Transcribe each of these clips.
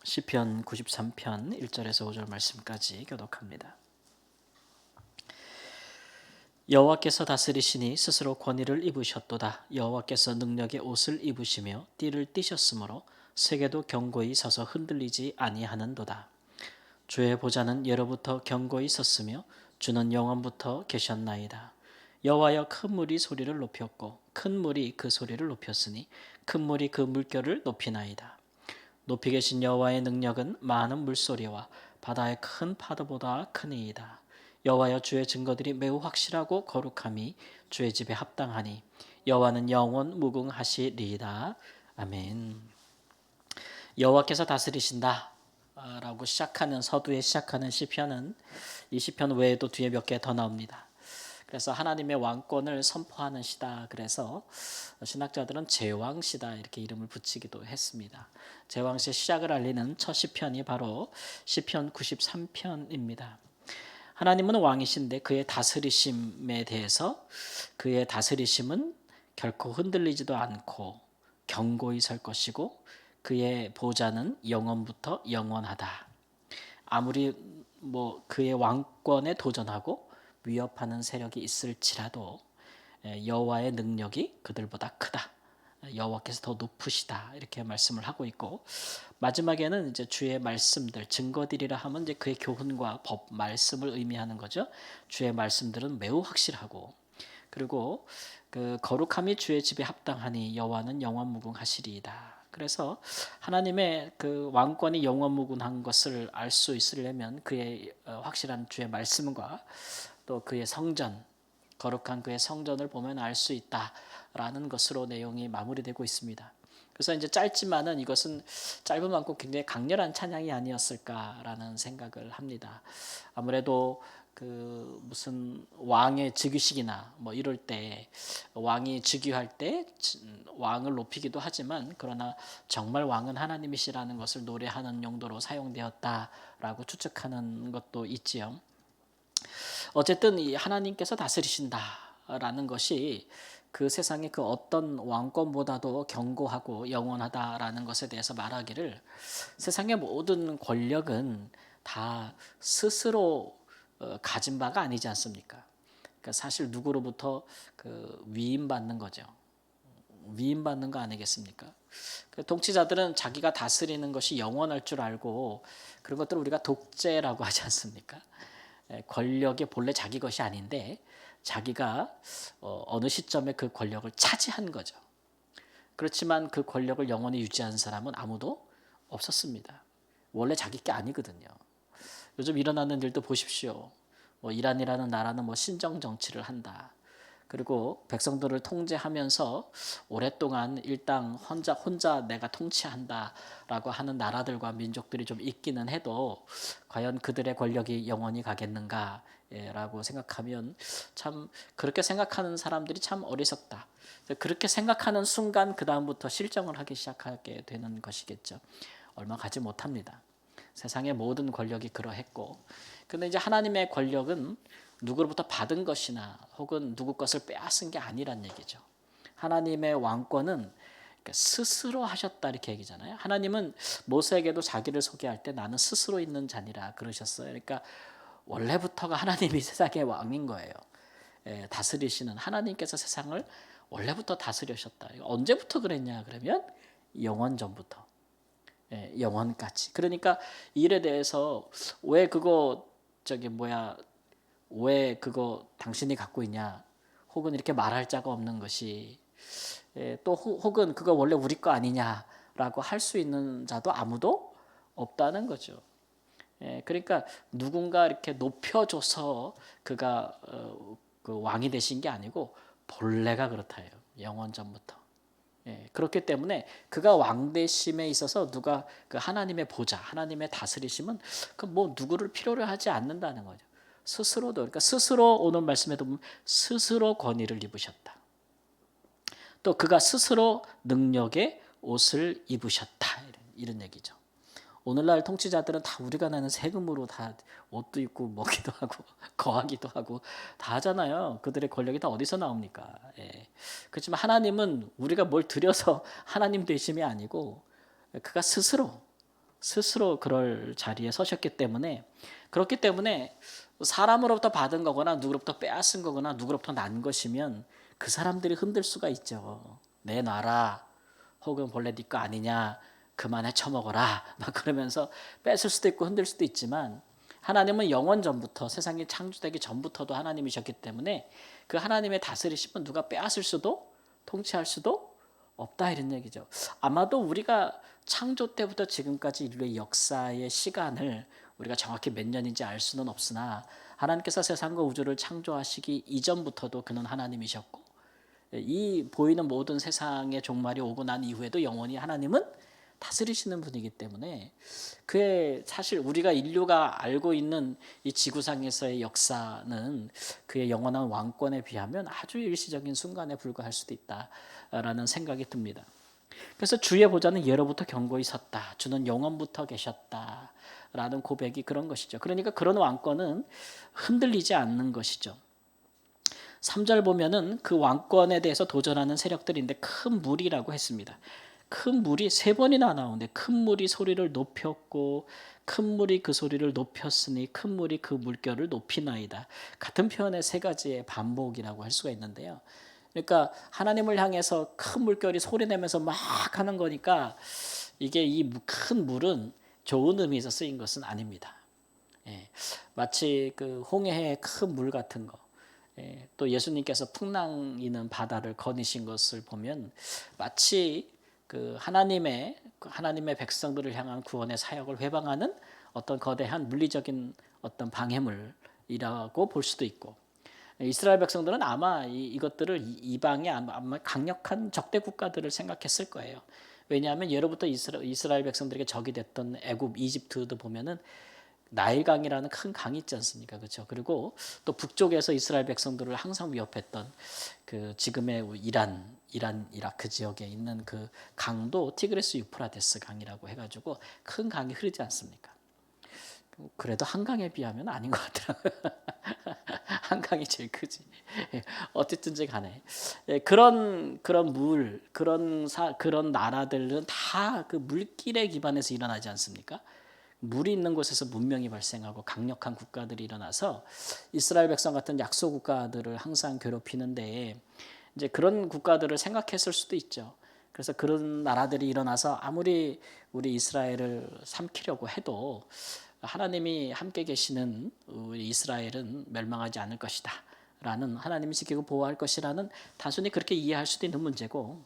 시편 93편 1절에서 5절 말씀까지 교독합니다. 여호와께서 다스리시니 스스로 권위를 입으셨도다. 여호와께서 능력의 옷을 입으시며 띠를 띠셨으므로 세계도 견고히 서서 흔들리지 아니하는도다. 주의 보좌는 예로부터 견고히 섰으며 주는 영원부터 계셨나이다. 여호와여, 큰 물이 소리를 높였고 큰 물이 그 소리를 높였으니 큰 물이 그 물결을 높이나이다. 높이 계신 여호와의 능력은 많은 물소리와 바다의 큰 파도보다 크니이다. 여호와여, 주의 증거들이 매우 확실하고 거룩함이 주의 집에 합당하니 여호와는 영원 무궁하시리이다. 아멘. 여호와께서 다스리신다 라고 시작하는 서두에 시작하는 시편은 이 시편 외에도 뒤에 몇 개 더 나옵니다. 그래서 하나님의 왕권을 선포하는 시다. 그래서 신학자들은 제왕시다 이렇게 이름을 붙이기도 했습니다. 제왕시의 시작을 알리는 첫 시편이 바로 시편 93편입니다. 하나님은 왕이신데 그의 다스리심에 대해서 그의 다스리심은 결코 흔들리지도 않고 견고히 설 것이고 그의 보좌는 영원부터 영원하다. 아무리 그의 왕권에 도전하고 위협하는 세력이 있을지라도 여호와의 능력이 그들보다 크다. 여호와께서 더 높으시다. 이렇게 말씀을 하고 있고, 마지막에는 이제 주의 말씀들, 증거들이라 하면 이제 그의 교훈과 법, 말씀을 의미하는 거죠. 주의 말씀들은 매우 확실하고, 그리고 그 거룩함이 주의 집에 합당하니 여호와는 영원무궁하시리이다. 그래서 하나님의 그 왕권이 영원무궁한 것을 알 수 있으려면 그의 확실한 주의 말씀과 또 그의 성전, 거룩한 그의 성전을 보면 알 수 있다라는 것으로 내용이 마무리되고 있습니다. 그래서 이제 짧지만은 이것은 짧은 만큼 굉장히 강렬한 찬양이 아니었을까라는 생각을 합니다. 아무래도 그 무슨 왕의 즉위식이나 이럴 때 왕이 즉위할 때 왕을 높이기도 하지만, 그러나 정말 왕은 하나님이시라는 것을 노래하는 용도로 사용되었다라고 추측하는 것도 있지요. 어쨌든 이 하나님께서 다스리신다라는 것이 그 세상의 그 어떤 왕권보다도 견고하고 영원하다라는 것에 대해서 말하기를, 세상의 모든 권력은 다 스스로 가진 바가 아니지 않습니까? 그러니까 사실 누구로부터 그 위임받는 거죠. 위임받는 거 아니겠습니까? 그 통치자들은 자기가 다스리는 것이 영원할 줄 알고, 그런 것들을 우리가 독재라고 하지 않습니까? 권력이 본래 자기 것이 아닌데 자기가 어느 시점에 그 권력을 차지한 거죠. 그렇지만 그 권력을 영원히 유지한 사람은 아무도 없었습니다. 원래 자기 게 아니거든요. 요즘 일어나는 일도 보십시오. 이란이라는 나라는 신정 정치를 한다. 그리고 백성들을 통제하면서 오랫동안 일당 혼자 내가 통치한다라고 하는 나라들과 민족들이 좀 있기는 해도 과연 그들의 권력이 영원히 가겠는가라고 생각하면 참, 그렇게 생각하는 사람들이 참 어리석다. 그렇게 생각하는 순간 그 다음부터 실정을 하기 시작하게 되는 것이겠죠. 얼마 가지 못합니다. 세상의 모든 권력이 그러했고, 근데 이제 하나님의 권력은 누구로부터 받은 것이나 혹은 누구 것을 빼앗은 게 아니란 얘기죠. 하나님의 왕권은 스스로 하셨다 이렇게 얘기잖아요. 하나님은 모세에게도 자기를 소개할 때 나는 스스로 있는 자니라 그러셨어요. 그러니까 원래부터가 하나님이 세상의 왕인 거예요. 다스리시는 하나님께서 세상을 원래부터 다스리셨다. 언제부터 그랬냐 그러면 영원 전부터. 영원까지. 그러니까 이 일에 대해서 왜 그거 왜 그거 당신이 갖고 있냐, 혹은 이렇게 말할 자가 없는 것이, 또 혹은 그거 원래 우리 거 아니냐라고 할 수 있는 자도 아무도 없다는 거죠. 그러니까 누군가 이렇게 높여줘서 그가 그 왕이 되신 게 아니고 본래가 그렇다요. 영원 전부터. 그렇기 때문에 그가 왕되심에 있어서 누가 그 하나님의 보좌, 하나님의 다스리심은 그 누구를 필요로 하지 않는다는 거죠. 스스로도, 그러니까 스스로, 오늘 말씀에도 보면 스스로 권위를 입으셨다. 또 그가 스스로 능력의 옷을 입으셨다. 이런 얘기죠. 오늘날 통치자들은 다 우리가 내는 세금으로 다 옷도 입고 먹기도 하고 거하기도 하고 다 하잖아요. 그들의 권력이 다 어디서 나옵니까? 그렇지만 하나님은 우리가 뭘 들여서 하나님 되심이 아니고 그가 스스로 스스로 그럴 자리에 서셨기 때문에, 그렇기 때문에 사람으로부터 받은 거거나 누구로부터 빼앗은 거거나 누구로부터 난 것이면 그 사람들이 흔들 수가 있죠. 내놔라, 혹은 본래 네 거 아니냐, 그만해 처먹어라, 막 그러면서 뺏을 수도 있고 흔들 수도 있지만, 하나님은 영원 전부터, 세상이 창조되기 전부터도 하나님이셨기 때문에 그 하나님의 다스리심은 누가 빼앗을 수도 통치할 수도 없다, 이런 얘기죠. 아마도 우리가 창조 때부터 지금까지 인류의 역사의 시간을 우리가 정확히 몇 년인지 알 수는 없으나, 하나님께서 세상과 우주를 창조하시기 이전부터도 그는 하나님이셨고, 이 보이는 모든 세상의 종말이 오고 난 이후에도 영원히 하나님은 다스리시는 분이기 때문에, 그의 사실 우리가 인류가 알고 있는 이 지구상에서의 역사는 그의 영원한 왕권에 비하면 아주 일시적인 순간에 불과할 수도 있다라는 생각이 듭니다. 그래서 주의 보좌는 예로부터 견고히 섰다, 주는 영원부터 계셨다라는 고백이 그런 것이죠. 그러니까 그런 왕권은 흔들리지 않는 것이죠. 3절 보면은 그 왕권에 대해서 도전하는 세력들인데 큰 물이라고 했습니다. 큰 물이 3번이나 나오는데, 큰 물이 소리를 높였고 큰 물이 그 소리를 높였으니 큰 물이 그 물결을 높이나이다. 같은 표현의 3가지의 반복이라고 할 수가 있는데요. 그러니까 하나님을 향해서 큰 물결이 소리내면서 막 하는 거니까, 이게 이 큰 물은 좋은 의미에서 쓰인 것은 아닙니다. 예, 마치 그 홍해의 큰 물 같은 거, 또 예수님께서 풍랑이는 바다를 거니신 것을 보면 마치 그 하나님의 백성들을 향한 구원의 사역을 회방하는 어떤 거대한 물리적인 어떤 방해물이라고 볼 수도 있고, 이스라엘 백성들은 아마 이것들을 이방의 아마 강력한 적대 국가들을 생각했을 거예요. 왜냐하면 예로부터 이스라엘 백성들에게 적이 됐던 애굽, 이집트도 보면은 나일강이라는 큰 강이 있지 않습니까? 그렇죠? 그리고 또 북쪽에서 이스라엘 백성들을 항상 위협했던 그 지금의 이라크 지역에 있는 그 강도 티그레스 유프라테스 강이라고 해가지고 큰 강이 흐르지 않습니까? 그래도 한강에 비하면 아닌 것 같더라고요. 한강이 제일 크지. 어쨌든지 간에, 그런 그런 나라들은 다 그 물길에 기반해서 일어나지 않습니까? 물이 있는 곳에서 문명이 발생하고 강력한 국가들이 일어나서 이스라엘 백성 같은 약소 국가들을 항상 괴롭히는데, 이제 그런 국가들을 생각했을 수도 있죠. 그래서 그런 나라들이 일어나서 아무리 우리 이스라엘을 삼키려고 해도 하나님이 함께 계시는 우리 이스라엘은 멸망하지 않을 것이다 라는, 하나님이 지키고 보호할 것이라는, 단순히 그렇게 이해할 수도 있는 문제고,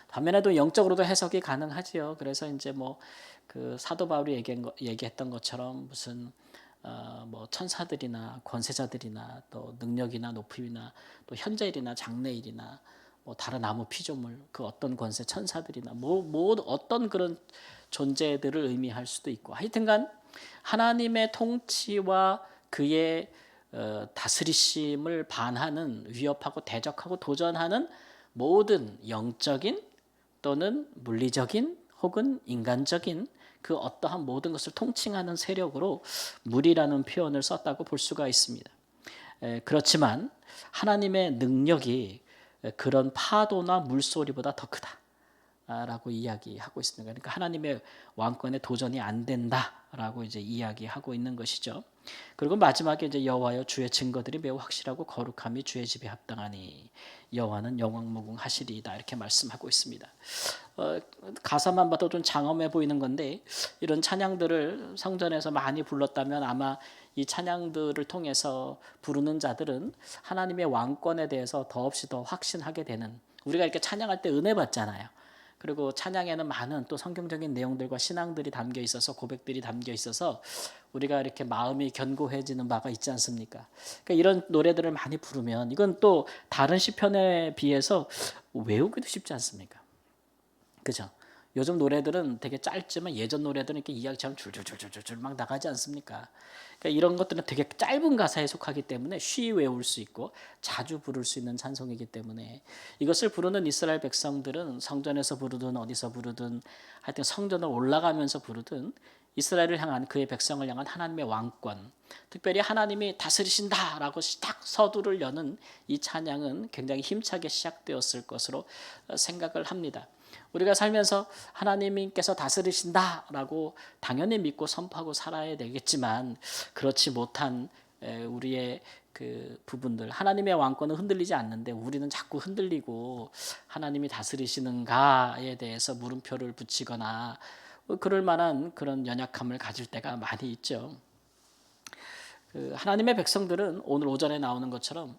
반면에도 영적으로도 해석이 가능하지요. 그래서 이제 뭐 그 사도 바울이 얘기했던 것처럼 무슨 뭐 천사들이나 권세자들이나 또 능력이나 높임이나 또 현재일이나 장래일이나 뭐 다른 아무 피조물, 그 어떤 권세 천사들이나 뭐 어떤 그런 존재들을 의미할 수도 있고, 하여튼간 하나님의 통치와 그의 다스리심을 반하는, 위협하고 대적하고 도전하는 모든 영적인 또는 물리적인 혹은 인간적인 그 어떠한 모든 것을 통칭하는 세력으로 물이라는 표현을 썼다고 볼 수가 있습니다. 그렇지만 하나님의 능력이 그런 파도나 물소리보다 더 크다라고 이야기하고 있습니다. 그러니까 하나님의 왕권에 도전이 안 된다라고 이제 이야기하고 있는 것이죠. 그리고 마지막에 이제 여호와여 주의 증거들이 매우 확실하고 거룩함이 주의 집에 합당하니 여호와는 영원무궁하시리이다, 이렇게 말씀하고 있습니다. 가사만 봐도 좀 장엄해 보이는 건데, 이런 찬양들을 성전에서 많이 불렀다면 아마 이 찬양들을 통해서 부르는 자들은 하나님의 왕권에 대해서 더없이 더 확신하게 되는, 우리가 이렇게 찬양할 때 은혜 받잖아요. 그리고 찬양에는 많은 또 성경적인 내용들과 신앙들이 담겨 있어서, 고백들이 담겨 있어서 우리가 이렇게 마음이 견고해지는 바가 있지 않습니까? 그러니까 이런 노래들을 많이 부르면 이건 또 다른 시편에 비해서 외우기도 쉽지 않습니까? 그죠? 요즘 노래들은 되게 짧지만 예전 노래들은 이렇게 이야기처럼 줄줄줄줄줄 막 나가지 않습니까? 그러니까 이런 것들은 되게 짧은 가사에 속하기 때문에 쉬이 외울 수 있고 자주 부를 수 있는 찬송이기 때문에, 이것을 부르는 이스라엘 백성들은 성전에서 부르든 어디서 부르든, 하여튼 성전을 올라가면서 부르든 이스라엘을 향한, 그의 백성을 향한 하나님의 왕권, 특별히 하나님이 다스리신다라고 딱 서두를 여는 이 찬양은 굉장히 힘차게 시작되었을 것으로 생각을 합니다. 우리가 살면서 하나님께서 다스리신다라고 당연히 믿고 선포하고 살아야 되겠지만 그렇지 못한 우리의 그 부분들, 하나님의 왕권은 흔들리지 않는데 우리는 자꾸 흔들리고 하나님이 다스리시는가에 대해서 물음표를 붙이거나 그럴 만한 그런 연약함을 가질 때가 많이 있죠. 하나님의 백성들은 오늘 오전에 나오는 것처럼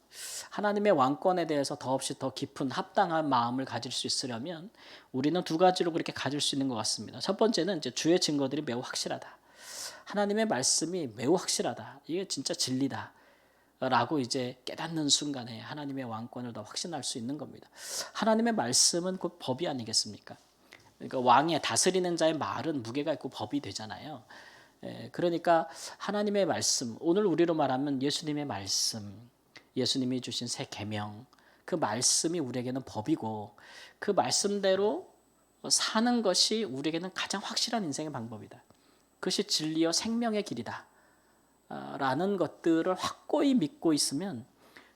하나님의 왕권에 대해서 더없이 더 깊은 합당한 마음을 가질 수 있으려면 우리는 두 가지로 그렇게 가질 수 있는 것 같습니다. 첫 번째는 이제 주의 증거들이 매우 확실하다. 하나님의 말씀이 매우 확실하다. 이게 진짜 진리다. 라고 이제 깨닫는 순간에 하나님의 왕권을 더 확신할 수 있는 겁니다. 하나님의 말씀은 곧 법이 아니겠습니까? 그러니까 왕의 다스리는 자의 말은 무게가 있고 법이 되잖아요. 그러니까 하나님의 말씀, 오늘 우리로 말하면 예수님의 말씀, 예수님이 주신 새 계명, 그 말씀이 우리에게는 법이고 그 말씀대로 사는 것이 우리에게는 가장 확실한 인생의 방법이다. 그것이 진리요 생명의 길이다. 라는 것들을 확고히 믿고 있으면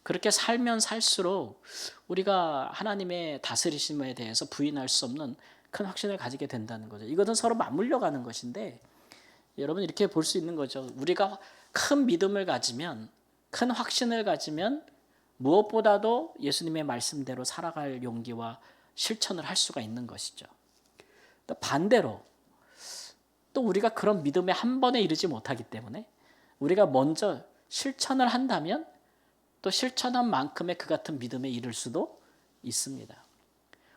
그렇게 살면 살수록 우리가 하나님의 다스리심에 대해서 부인할 수 없는 큰 확신을 가지게 된다는 거죠. 이것은 서로 맞물려 가는 것인데 여러분 이렇게 볼 수 있는 거죠. 우리가 큰 믿음을 가지면, 큰 확신을 가지면 무엇보다도 예수님의 말씀대로 살아갈 용기와 실천을 할 수가 있는 것이죠. 또 반대로 또 우리가 그런 믿음에 한 번에 이르지 못하기 때문에 우리가 먼저 실천을 한다면 또 실천한 만큼의 그 같은 믿음에 이를 수도 있습니다.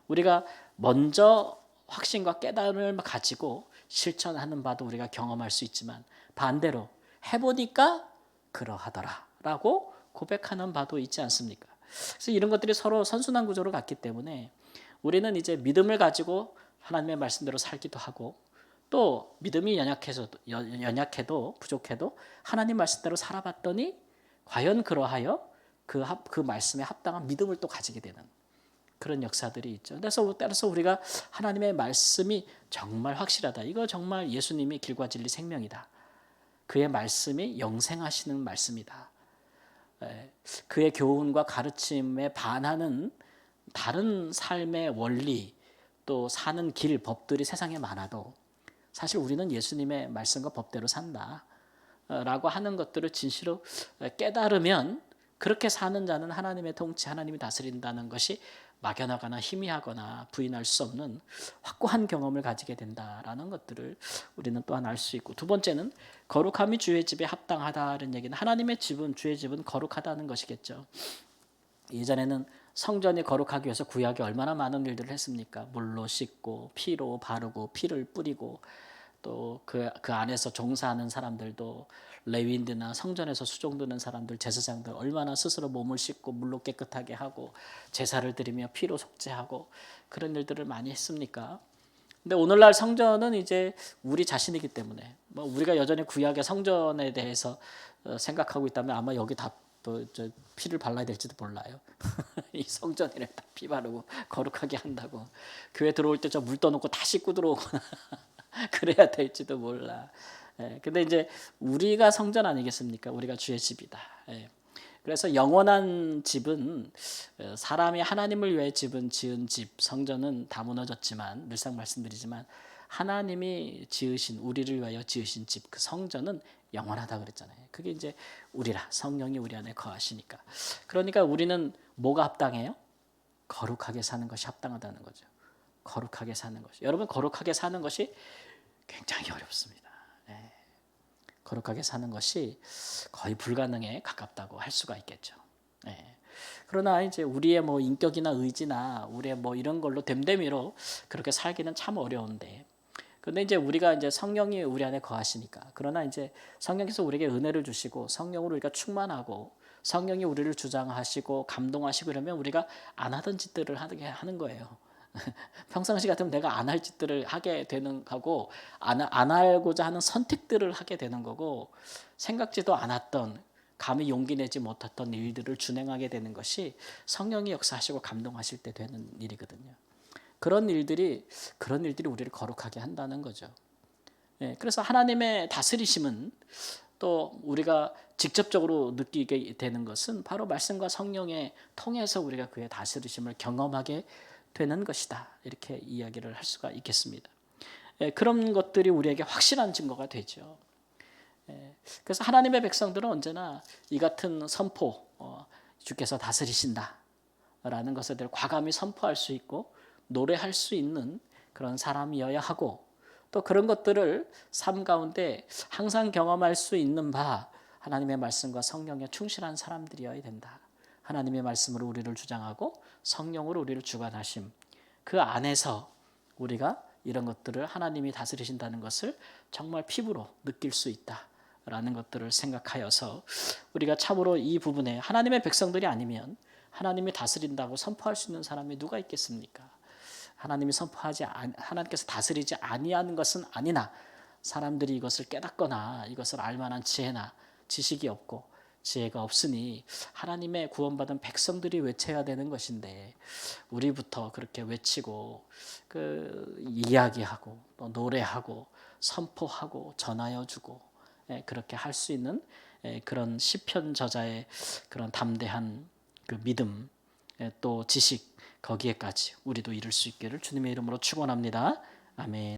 우리가 먼저 확신과 깨달음을 가지고 실천하는 바도 우리가 경험할 수 있지만 반대로 해보니까 그러하더라 라고 고백하는 바도 있지 않습니까? 그래서 이런 것들이 서로 선순환 구조로 갔기 때문에 우리는 이제 믿음을 가지고 하나님의 말씀대로 살기도 하고 또 믿음이 연약해도 부족해도 하나님 말씀대로 살아봤더니 과연 그러하여 그 말씀에 합당한 믿음을 또 가지게 되는 그런 역사들이 있죠. 그래서 우리가 하나님의 말씀이 정말 확실하다. 이거 정말 예수님이 길과 진리 생명이다. 그의 말씀이 영생하시는 말씀이다. 그의 교훈과 가르침에 반하는 다른 삶의 원리 또 사는 길, 법들이 세상에 많아도 사실 우리는 예수님의 말씀과 법대로 산다. 라고 하는 것들을 진실로 깨달으면 그렇게 사는 자는 하나님의 통치, 하나님이 다스린다는 것이 막연하거나 희미하거나 부인할 수 없는 확고한 경험을 가지게 된다라는 것들을 우리는 또한 알 수 있고 두 번째는 거룩함이 주의 집에 합당하다는 얘기는 하나님의 집은 주의 집은 거룩하다는 것이겠죠. 예전에는 성전이 거룩하기 위해서 구약이 얼마나 많은 일들을 했습니까? 물로 씻고 피로 바르고 피를 뿌리고 또 그 안에서 종사하는 사람들도 레위인들이나 성전에서 수종드는 사람들, 제사장들 얼마나 스스로 몸을 씻고 물로 깨끗하게 하고 제사를 드리며 피로 속죄하고 그런 일들을 많이 했습니까? 근데 오늘날 성전은 이제 우리 자신이기 때문에 뭐 우리가 여전히 구약의 성전에 대해서 생각하고 있다면 아마 여기 다 피를 발라야 될지도 몰라요. 이 성전이래 다 피 바르고 거룩하게 한다고 교회 들어올 때 저 물 떠놓고 다 씻고 들어오거나 그래야 될지도 몰라. 근데 이제 우리가 성전 아니겠습니까? 우리가 주의 집이다. 그래서 영원한 집은 사람이 하나님을 위해 지은 집, 성전은 다 무너졌지만 늘상 말씀드리지만 하나님이 지으신 우리를 위하여 지으신 집, 그 성전은 영원하다 그랬잖아요. 그게 이제 우리라 성령이 우리 안에 거하시니까. 그러니까 우리는 뭐가 합당해요? 거룩하게 사는 것이 합당하다는 거죠. 거룩하게 사는 것이. 여러분 거룩하게 사는 것이 굉장히 어렵습니다. 거룩하게 사는 것이 거의 불가능에 가깝다고 할 수가 있겠죠. 그러나 이제 우리의 뭐 인격이나 의지나 우리의 뭐 이런 걸로 됨됨이로 그렇게 살기는 참 어려운데, 근데 이제 우리가 이제 성령이 우리 안에 거하시니까, 그러나 이제 성령께서 우리에게 은혜를 주시고 성령으로 우리가 충만하고 성령이 우리를 주장하시고 감동하시고 이러면 우리가 안 하던 짓들을 하게 하는 거예요. 평상시 같으면 내가 안 할 짓들을 하게 되는 거고 안 하고자 하는 선택들을 하게 되는 거고 생각지도 않았던 감히 용기 내지 못했던 일들을 준행하게 되는 것이 성령이 역사하시고 감동하실 때 되는 일이거든요. 그런 일들이 우리를 거룩하게 한다는 거죠. 그래서 하나님의 다스리심은 또 우리가 직접적으로 느끼게 되는 것은 바로 말씀과 성령에 통해서 우리가 그의 다스리심을 경험하게 되는 것이다. 이렇게 이야기를 할 수가 있겠습니다. 그런 것들이 우리에게 확실한 증거가 되죠. 그래서 하나님의 백성들은 언제나 이 같은 선포, 주께서 다스리신다 라는 것에 대해 과감히 선포할 수 있고 노래할 수 있는 그런 사람이어야 하고, 또 그런 것들을 삶 가운데 항상 경험할 수 있는 바 하나님의 말씀과 성령에 충실한 사람들이어야 된다. 하나님의 말씀으로 우리를 주장하고 성령으로 우리를 주관하심, 그 안에서 우리가 이런 것들을 하나님이 다스리신다는 것을 정말 피부로 느낄 수 있다라는 것들을 생각하여서 우리가 참으로 이 부분에 하나님의 백성들이 아니면 하나님이 다스린다고 선포할 수 있는 사람이 누가 있겠습니까? 하나님께서 다스리지 아니하는 것은 아니나 사람들이 이것을 깨닫거나 이것을 알 만한 지혜나 지식이 없고 지혜가 없으니 하나님의 구원받은 백성들이 외쳐야 되는 것인데, 우리부터 그렇게 외치고 이야기하고 또 노래하고 선포하고 전하여 주고 그렇게 할 수 있는 그런 시편 저자의 그런 담대한 그 믿음, 또 지식, 거기에까지 우리도 이룰 수 있기를 주님의 이름으로 축원합니다. 아멘.